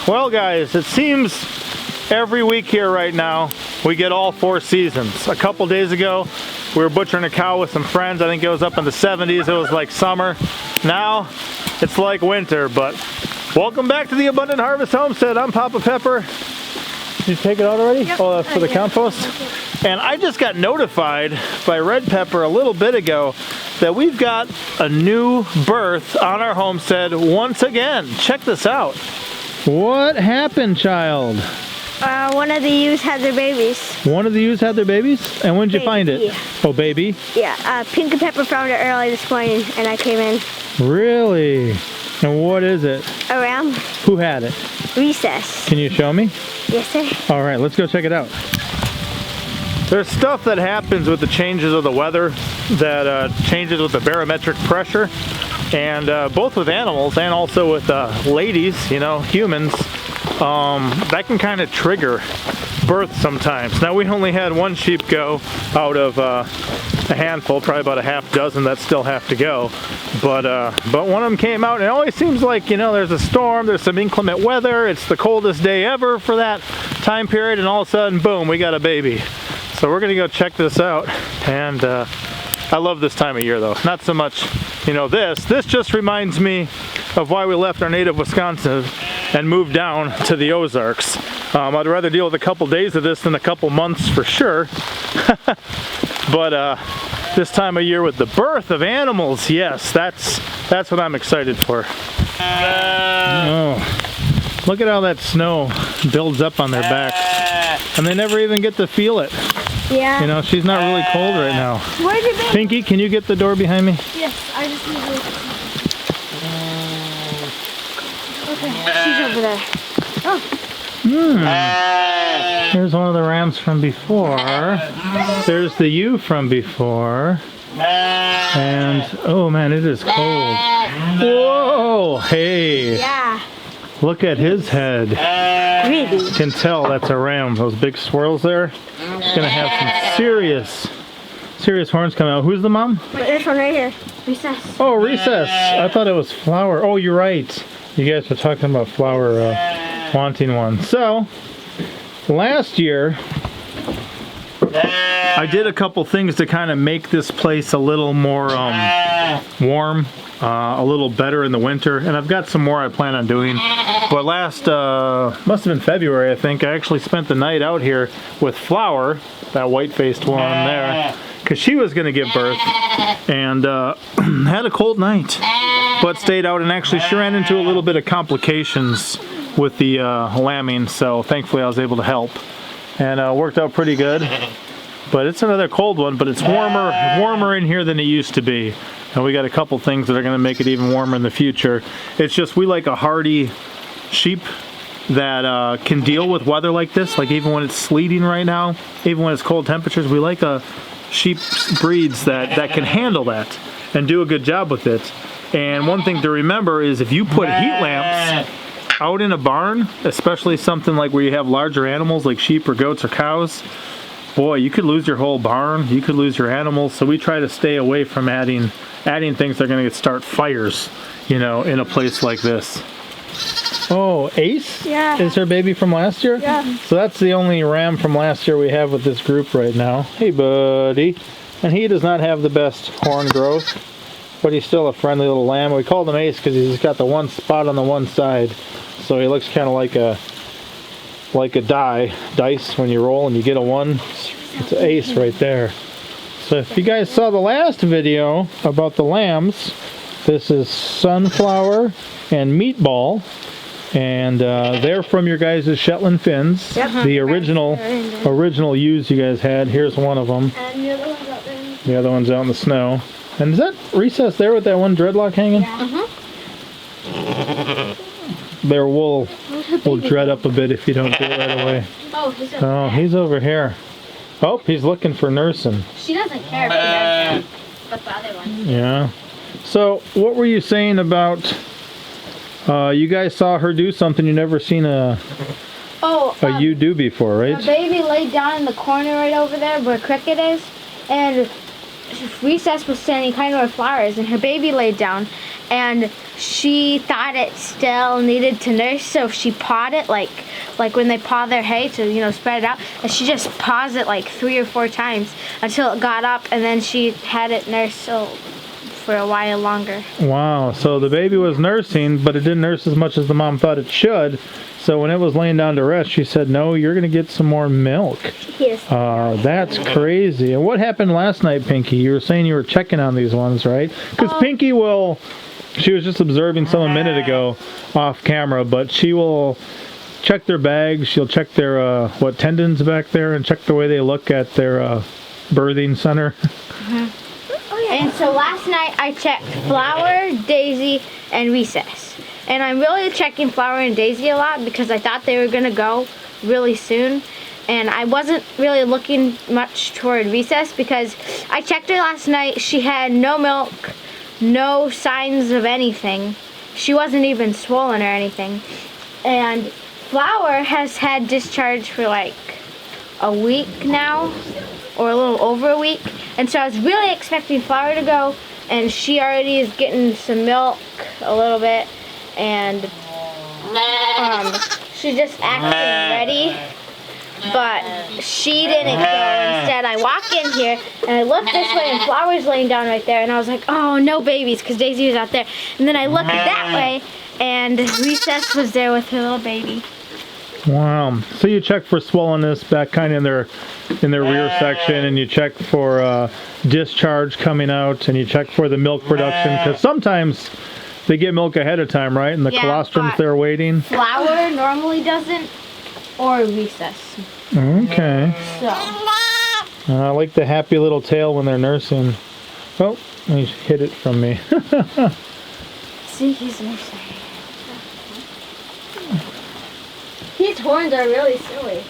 Well guys, it seems every week here right now we get all 4 seasons. A couple days ago we were butchering a cow with some friends. I think it was up in the 70s. It was like summer. Now it's like winter, but welcome back to the Abundant Harvest Homestead. I'm Papa Pepper. Did you take it out already? Yep. Oh, that's for the compost? And I just got notified by Red Pepper a little bit ago that we've got a new birth on our homestead once again. Check this out. What happened, child? One of the ewes had their babies. One of the ewes had their babies? And when did you find it? Oh, baby? Yeah, Pink and Pepper found it early this morning and I came in. Really? And what is it? A ram. Who had it? Recess. Can you show me? Yes, sir. All right, let's go check it out. There's stuff that happens with the changes of the weather that changes with the barometric pressure, and both with animals and also with ladies, you know, humans, that can kind of trigger birth sometimes. Now we only had one sheep go out of a handful, probably about a half dozen that still have to go, but one of them came out, and it always seems like, you know, there's a storm, there's some inclement weather, it's the coldest day ever for that time period, and all of a sudden, boom, we got a baby. So we're gonna go check this out, and I love this time of year though. Not so much, you know, this just reminds me of why we left our native Wisconsin and moved down to the Ozarks. I'd rather deal with a couple days of this than a couple months for sure. But this time of year with the birth of animals, yes, that's what I'm excited for. Oh, look at how that snow builds up on their backs, and they never even get to feel it. Yeah. You know, she's not really cold right now. Where's your baby? Pinky, can you get the door behind me? Yes, I just need to. Okay, she's over there. Oh. Here's one of the rams from before. There's the ewe from before. And, oh man, it is cold. Whoa, hey. Yeah. Look at his head. Really? You can tell that's a ram. Those big swirls there. It's gonna have some serious horns coming out. Who's the mom? This one right here. Recess. Oh, Recess. I thought it was Flower. Oh, you're right. You guys were talking about Flower wanting one. So, last year, I did a couple things to kind of make this place a little more warm, a little better in the winter, and I've got some more I plan on doing. But last, must have been February, I think, I actually spent the night out here with Flower, that white-faced one there, because she was going to give birth, and had a cold night, but stayed out, and actually she ran into a little bit of complications with the lambing, so thankfully I was able to help, and worked out pretty good. But it's another cold one, but it's warmer in here than it used to be. And we got a couple things that are going to make it even warmer in the future. It's just we like a hardy sheep that can deal with weather like this, like even when it's sleeting right now, even when it's cold temperatures, we like sheep breeds that can handle that and do a good job with it. And one thing to remember is if you put heat lamps out in a barn, especially something like where you have larger animals like sheep or goats or cows, boy, you could lose your whole barn, you could lose your animals, so we try to stay away from adding things that are going to start fires, you know, in a place like this. Oh, Ace? Yeah. Is her baby from last year? Yeah. So that's the only ram from last year we have with this group right now. Hey, buddy. And he does not have the best horn growth, but he's still a friendly little lamb. We called him Ace because he's got the one spot on the one side, so he looks kind of like a dice when you roll and you get a 1. It's an ace right there. So if you guys saw the last video about the lambs, this is Sunflower and Meatball, and they're from your guys' Shetland Finns. Yep. The original ewes you guys had. Here's one of them. And the other one's out there. The other one's out in the snow. And is that Recess there with that one dreadlock hanging? Yeah. Their wool will dread up a bit if you don't do it right away. Oh, he's over here. Oh, he's looking for nursing. she doesn't care if she does, but the other one. Yeah. So, what were you saying about, you guys saw her do something you never seen a ewe do before, right? The baby laid down in the corner right over there where Cricket is, and Recess was standing kind of where Flower is, and her baby laid down, and she thought it still needed to nurse, so she pawed it like when they paw their hay to spread it out, and she just paws it like 3 or 4 times until it got up, and then she had it nursed for a while longer. Wow, so the baby was nursing, but it didn't nurse as much as the mom thought it should. So when it was laying down to rest, she said, "No, you're going to get some more milk." Yes. That's crazy. And what happened last night, Pinky? You were saying you were checking on these ones, right? Because Pinky she was just observing some a minute ago off camera, but she will check their bags. She'll check their tendons back there and check the way they look at their birthing center. Mm-hmm. And so last night I checked Flower, Daisy, and Recess. And I'm really checking Flower and Daisy a lot because I thought they were going to go really soon. And I wasn't really looking much toward Recess because I checked her last night. She had no milk, no signs of anything. She wasn't even swollen or anything. And Flower has had discharge for like a week now, or a little over a week. And so I was really expecting Flower to go, and she already is getting some milk a little bit, and she's just acting ready, but she didn't go. Instead, I walk in here, and I look this way, and Flower's laying down right there, and I was like, oh, no babies, because Daisy was out there. And then I looked that way, and Recess was there with her little baby. Wow. So you check for swollenness back kind of in their rear section, and you check for discharge coming out, and you check for the milk production, because sometimes they get milk ahead of time, right? And the colostrum's there waiting. Flower normally doesn't, or Recess. Okay. So. I like the happy little tail when they're nursing. Oh, he hid it from me. See, he's nursing. His horns are really silly.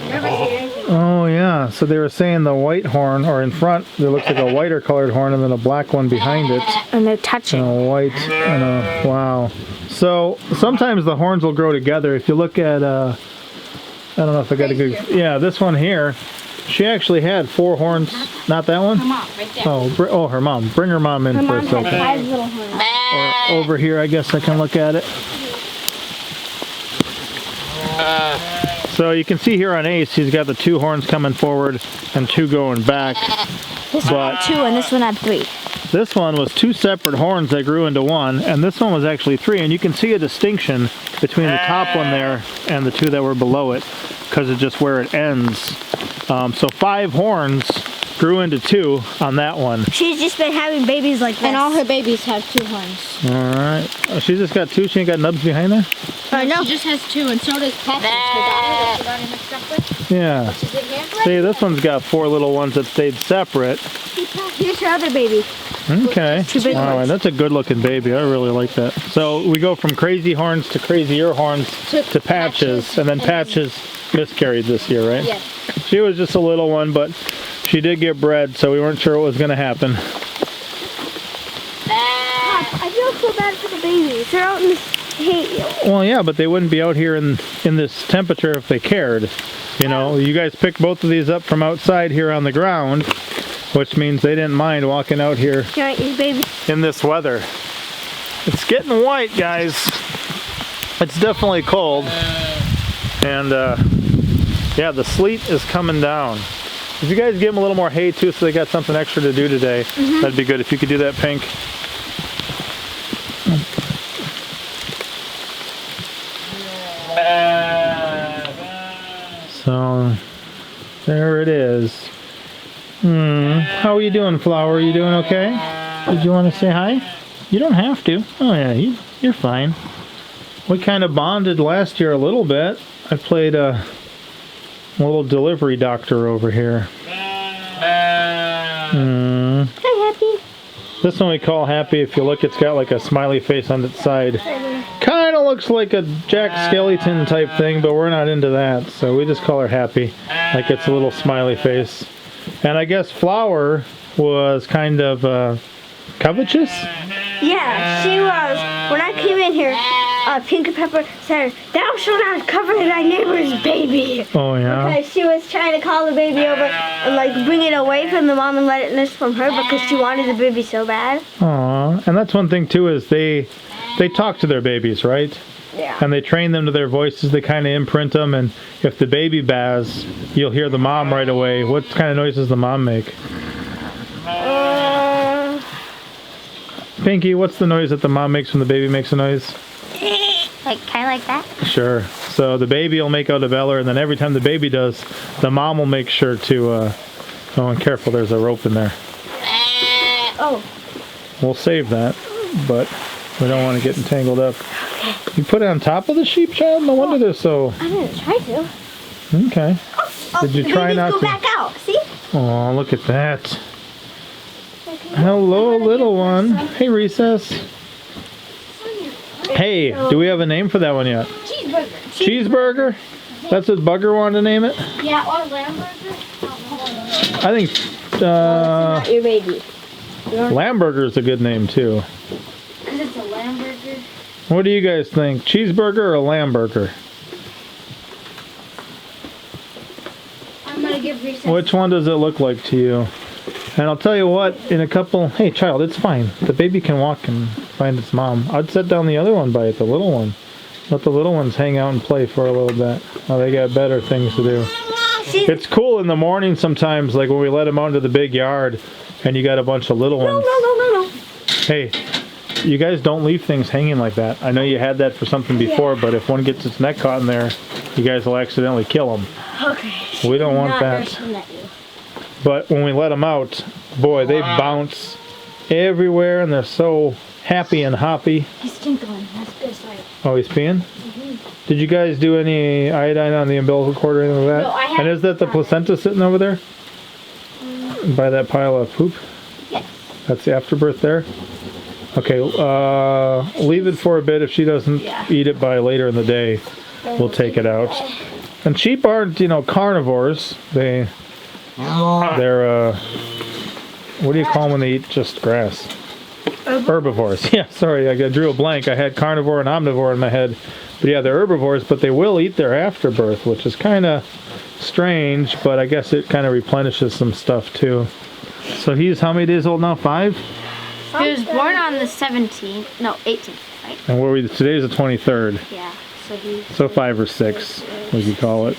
Never seen anything. Oh yeah, so they were saying the white horn, or in front, there looks like a whiter colored horn, and then a black one behind it. And they're touching. And a white, and a, wow. So sometimes the horns will grow together. If you look at, I don't know if I got a good, yeah, this one here, she actually had 4 horns. Not that one? Her mom, right there. Oh, her mom. Bring her mom in for a second. 5 little horns. Or over here, I guess I can look at it. So you can see here on Ace, he's got the 2 horns coming forward and 2 going back. This one had 2 and this one had 3. This one was 2 separate horns that grew into 1, and this one was actually 3. And you can see a distinction between the top one there and the 2 that were below it, because of just where it ends. So 5 horns grew into 2 on that one. She's just been having babies like this. And all her babies have 2 horns. Alright. Oh, she's just got 2? She ain't got nubs behind there? No, she just has 2, and so does Patches, her daughter that she got in mixed up with. Yeah. She's in here. See, this one's got 4 little ones that stayed separate. Here's her other baby. Okay. Wow, that's a good looking baby. I really like that. So we go from crazy horns to crazier horns to Patches, and then Patches miscarried this year, right? Yes. She was just a little one, but she did get bred, so we weren't sure what was going to happen. I feel so bad for the babies. They're out in this hay. Well, yeah, but they wouldn't be out here in this temperature if they cared. You know, you guys picked both of these up from outside here on the ground, which means they didn't mind walking out here in this weather. It's getting white, guys. It's definitely cold. And, yeah, the sleet is coming down. If you guys give them a little more hay, too, so they got something extra to do today, that'd be good. If you could do that, Pink. So, there it is. How are you doing, Flower? Are you doing okay? Did you want to say hi? You don't have to. Oh yeah, you're fine. We kind of bonded last year a little bit. I played a little delivery doctor over here. Hi, Happy. This one we call Happy. If you look, it's got like a smiley face on its side. Kind of looks like a Jack Skellington type thing, but we're not into that, so we just call her Happy. Like it's a little smiley face. And I guess Flower was kind of covetous? Yeah, she was. When I came in here, Pink and Pepper said, "Thou shalt not cover thy neighbor's baby." Oh, yeah? Because she was trying to call the baby over and like bring it away from the mom and let it nurse from her because she wanted the baby so bad. Aw, and that's one thing too, is they they talk to their babies, right? Yeah. And they train them to their voices. They kind of imprint them. And if the baby baas, you'll hear the mom right away. What kind of noise does the mom make? Pinky, what's the noise that the mom makes when the baby makes a noise? Like kind of like that. Sure. So the baby will make out a beller, and then every time the baby does, the mom will make sure to. Oh, and careful, there's a rope in there. Oh. We'll save that, but we don't want to get entangled up. You put it on top of the sheep, child? No wonder they're so. I didn't try to. Okay. Did you try not to? Go back out. See? Oh, look at that. Hello, little one. Hey, Recess. Hey, do we have a name for that one yet? Cheeseburger. Cheeseburger? That's what Bugger wanted to name it? Yeah, or lamb burger. I think Not your baby. Lamb Burger is a good name too. Because it's a lamb burger. What do you guys think? Cheeseburger or lamb burger? I'm going to give Recess. Which one does it look like to you? And I'll tell you what, in a couple... Hey, child, it's fine. The baby can walk and find its mom. I'd set down the other one by it, the little one. Let the little ones hang out and play for a little bit. Oh, they got better things to do. It's cool in the morning sometimes, like when we let them out into the big yard, and you got a bunch of little ones. No. Hey, you guys don't leave things hanging like that. I know you had that for something before, but if one gets its neck caught in there, you guys will accidentally kill them. Okay. We don't want that. But when we let them out, boy, they bounce everywhere, and they're so happy and hoppy. He's tinkling. That's good sight. Oh, he's peeing? Did you guys do any iodine on the umbilical cord or anything like that? No, I haven't. And is that the placenta sitting over there? By that pile of poop? Yes. That's the afterbirth there? Okay, leave it for a bit. If she doesn't eat it by later in the day, we'll take it out. And sheep aren't, carnivores. They're, what do you call them when they eat just grass? Herbivores. Yeah, sorry, I drew a blank. I had carnivore and omnivore in my head. But yeah, they're herbivores, but they will eat their afterbirth, which is kind of strange, but I guess it kind of replenishes some stuff too. So he's how many days old now? 5? He was born on the 17th. No, 18th, right? And what today's the 23rd. Yeah. So 5 or 6, we could call it.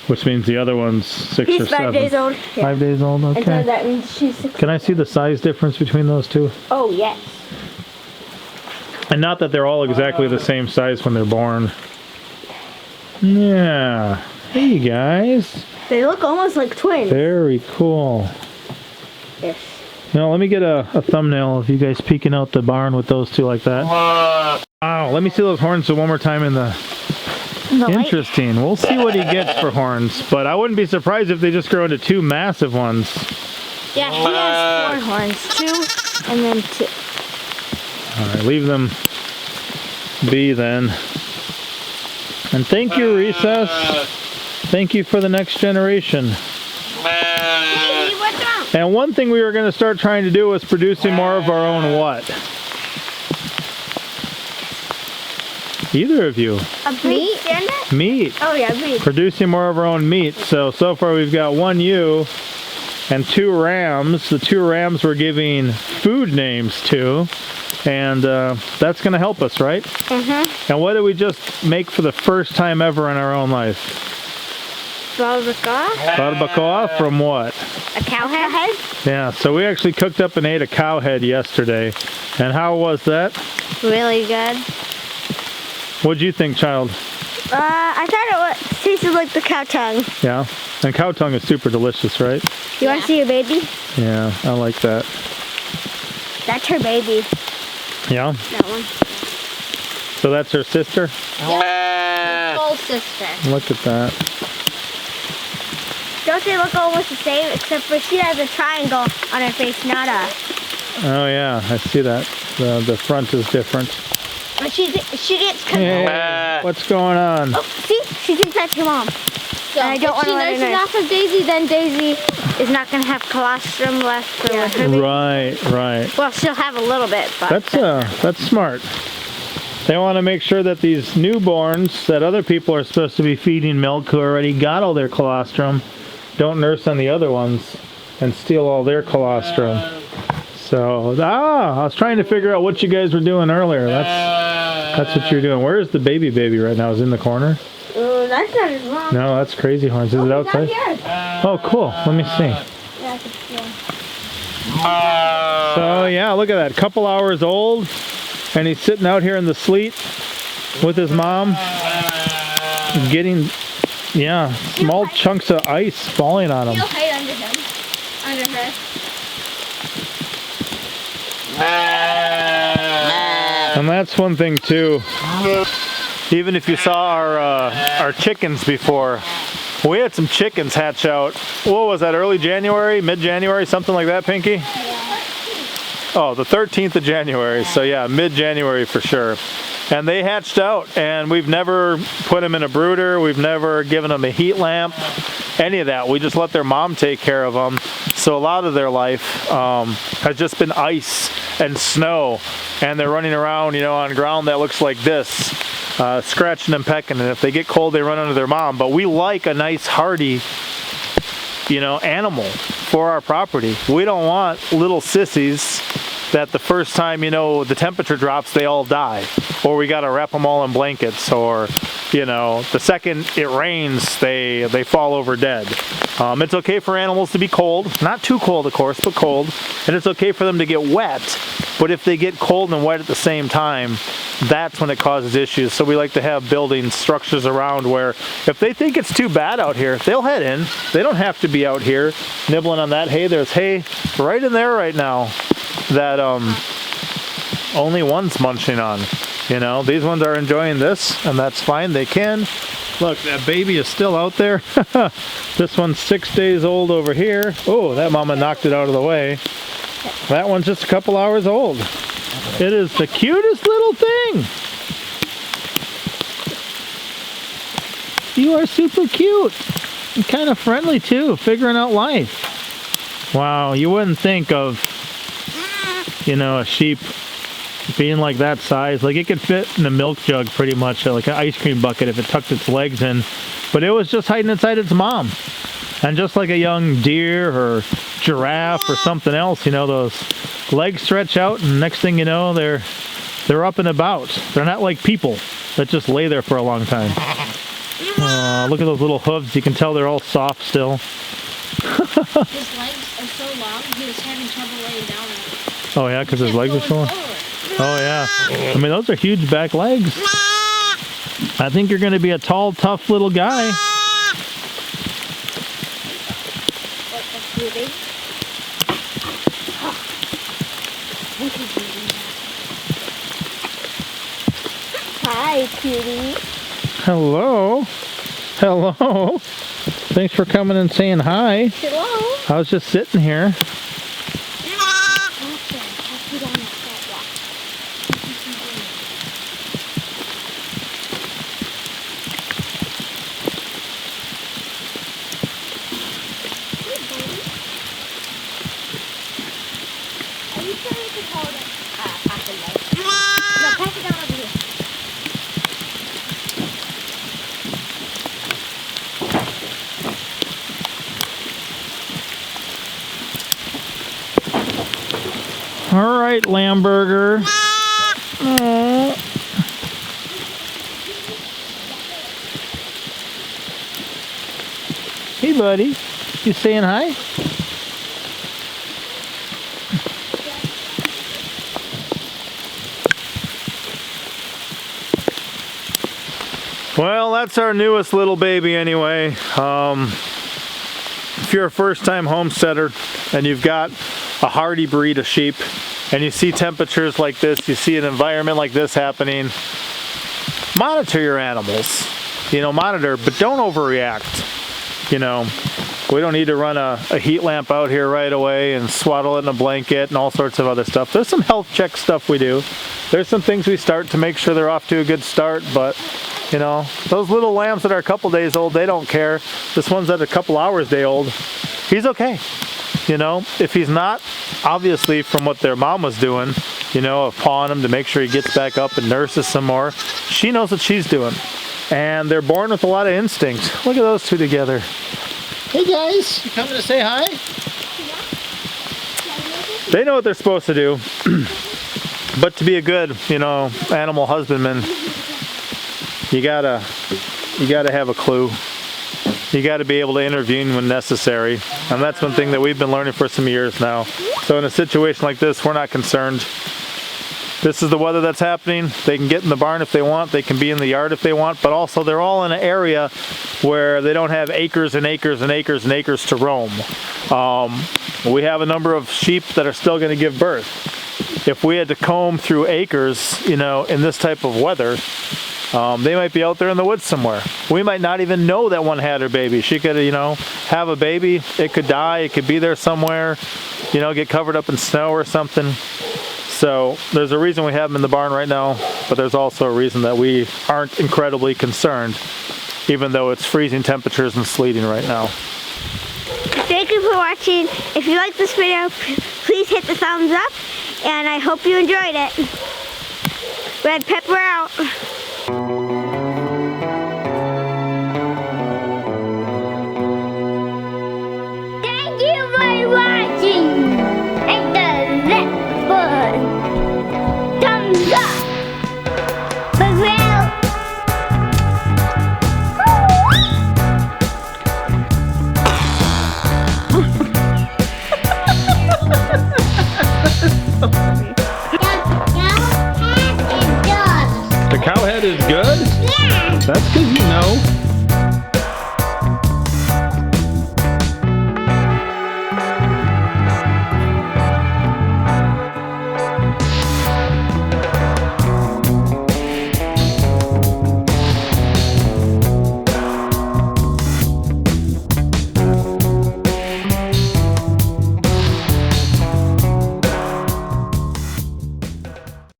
Which means the other one's 6 or 7. He's 5 days old. 5 days old, okay. And so that means she's 6. Can I see the size difference between those two? Oh, yes. And not that they're all exactly the same size when they're born. Yeah. Hey, guys. They look almost like twins. Very cool. Yes. Let me get a thumbnail of you guys peeking out the barn with those two like that. Wow, let me see those horns one more time in the... Interesting. We'll see what he gets for horns, but I wouldn't be surprised if they just grow into 2 massive ones. Yeah, he has 4 horns. 2 and then 2. Alright, leave them be then. And thank you, Recess. Thank you for the next generation. Hey, what's wrong? And one thing we were going to start trying to do was producing more of our own what? Either of you. Meat? Meat. Oh, yeah, meat. Producing more of our own meat. So far we've got 1 ewe and 2 rams. The 2 rams we're giving food names to. And that's going to help us, right? Mm-hmm. And what did we just make for the first time ever in our own life? Barbacoa? Barbacoa from what? A cow head? Yeah, so we actually cooked up and ate a cow head yesterday. And how was that? Really good. What'd you think, child? I thought it tasted like the cow tongue. Yeah, and cow tongue is super delicious, right? You want to see your baby? Yeah, I like that. That's her baby. Yeah? That one. So that's her sister? Yeah. Full sister. Look at that. Don't they look almost the same? Except for she has a triangle on her face, not a... Oh yeah, I see that. The front is different. But she gets... Hey, what's going on? Oh, see? She thinks that's her mom. So I don't want to let her nurse off of Daisy, then Daisy is not going to have colostrum left for her baby. Right. Well, she'll have a little bit, but... That's smart. They want to make sure that these newborns that other people are supposed to be feeding milk who already got all their colostrum don't nurse on the other ones and steal all their colostrum. So, I was trying to figure out what you guys were doing earlier. That's what you're doing. Where is the baby right now? Is it in the corner? That's not his mom. No, that's Crazy Horns. Is it outside? Oh, cool. Let me see. So yeah, look at that. Couple hours old, and he's sitting out here in the sleet with his mom, getting, yeah, small chunks of ice falling on him. He'll hide under him. Under her. And that's one thing too. Even if you saw our chickens before, we had some chickens hatch out. What was that, early January, mid-January, something like that, Pinky? Oh, the 13th of January, so yeah, mid-January for sure. And they hatched out, and we've never put them in a brooder, we've never given them a heat lamp, any of that. We just let their mom take care of them. So a lot of their life has just been ice and snow, and they're running around, you know, on ground that looks like this, scratching and pecking, and if they get cold, they run under their mom. But we like a nice, hardy, you know, animal for our property. We don't want little sissies that the first time, you know, the temperature drops, they all die, or we got to wrap them all in blankets, or, you know, the second it rains, they fall over dead. It's okay for animals to be cold, not too cold, of course, but cold, and it's okay for them to get wet, but if they get cold and wet at the same time, that's when it causes issues. So we like to have building structures around where if they think it's too bad out here, they'll head in. They don't have to be out here nibbling on that hay. There's hay right in there right now that only one's munching on. You know, these ones are enjoying this, and that's fine. They can. Look, that baby is still out there. This one's 6 days old over here. Oh, that mama knocked it out of the way. That one's just a couple hours old. It is the cutest little thing. You are super cute. And kind of friendly too, figuring out life. Wow, you wouldn't think of, you know, a sheep being like that size. Like, it could fit in a milk jug pretty much, like an ice cream bucket if it tucked its legs in. But it was just hiding inside its mom. And just like a young deer or giraffe or something else, you know, those legs stretch out, and next thing you know, they're up and about. They're not like people that just lay there for a long time. Look at those little hooves. You can tell they're all soft still. His legs are so long, he was having trouble laying down. Oh yeah, because his legs are so long. Oh yeah. I mean, those are huge back legs. I think you're going to be a tall, tough little guy. Hi, cutie. Hello. Hello. Thanks for coming and saying hi. Hello. I was just sitting here. All right, Lamburger. Aww. Hey, buddy. You saying hi? Well, that's our newest little baby anyway. If you're a first-time homesteader and you've got a hardy breed of sheep and you see temperatures like this, you see an environment like this happening, monitor your animals. You know, monitor, but don't overreact. You know, we don't need to run a heat lamp out here right away and swaddle it in a blanket and all sorts of other stuff. There's some health check stuff we do. There's some things we start to make sure they're off to a good start, but you know, those little lambs that are a couple days old, they don't care. This one's at a couple hours day old, he's okay. You know, if he's not, obviously from what their mom was doing, you know, of pawing him to make sure he gets back up and nurses some more, she knows what she's doing. And they're born with a lot of instinct. Look at those two together. Hey guys, you coming to say hi? They know what they're supposed to do. But to be a good, animal husbandman, you gotta have a clue. You gotta be able to intervene when necessary. And that's one thing that we've been learning for some years now. So in a situation like this, we're not concerned. This is the weather that's happening. They can get in the barn if they want. They can be in the yard if they want. But also they're all in an area where they don't have acres and acres and acres and acres to roam. We have a number of sheep that are still gonna give birth. If we had to comb through acres, in this type of weather, they might be out there in the woods somewhere. We might not even know that one had her baby. She could, have a baby. It could die. It could be there somewhere, get covered up in snow or something. So there's a reason we have them in the barn right now, but there's also a reason that we aren't incredibly concerned, even though it's freezing temperatures and sleeting right now. Thank you for watching. If you like this video, please hit the thumbs up, and I hope you enjoyed it. Red Pepper out.